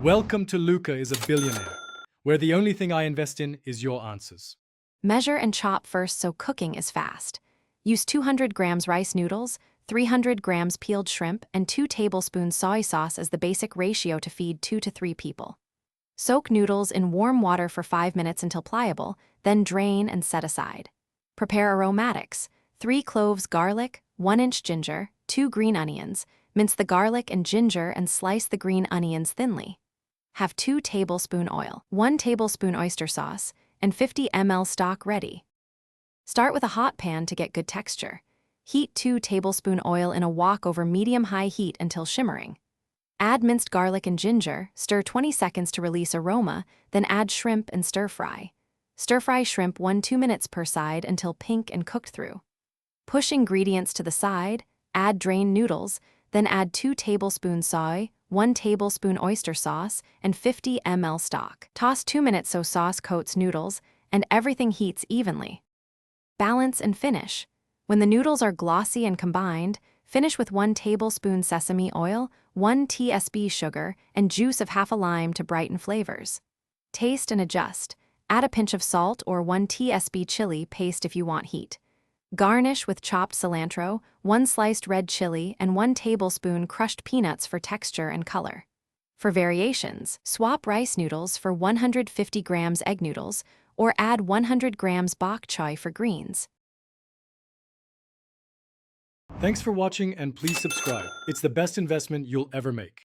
Welcome to Luca is a Billionaire, where the only thing I invest in is your answers. Measure and chop first so cooking is fast. Use 200 grams rice noodles, 300 grams peeled shrimp, and 2 tablespoons soy sauce as the basic ratio to feed 2 to 3 people. Soak noodles in warm water for 5 minutes until pliable, then drain and set aside. Prepare aromatics: 3 cloves garlic, 1-inch ginger, 2 green onions. Mince the garlic and ginger and slice the green onions thinly. Have 2 tablespoon oil, 1 tablespoon oyster sauce, and 50 ml stock ready. Start with a hot pan to get good texture. Heat 2 tablespoon oil in a wok over medium-high heat until shimmering. Add minced garlic and ginger, stir 20 seconds to release aroma, then add shrimp and stir-fry. Stir-fry shrimp 1-2 minutes per side until pink and cooked through. Push ingredients to the side, add drained noodles, then add 2 tablespoons soy, 1 tablespoon oyster sauce, and 50 ml stock. Toss 2 minutes so sauce coats noodles, and everything heats evenly. Balance and finish. When the noodles are glossy and combined, finish with 1 tablespoon sesame oil, 1 tsp sugar, and juice of half a lime to brighten flavors. Taste and adjust. Add a pinch of salt or 1 tsp chili paste if you want heat. Garnish with chopped cilantro, 1 sliced red chili, and 1 tablespoon crushed peanuts for texture and color. For variations, swap rice noodles for 150 grams egg noodles, or add 100 grams bok choy for greens. Thanks for watching and please subscribe. It's the best investment you'll ever make.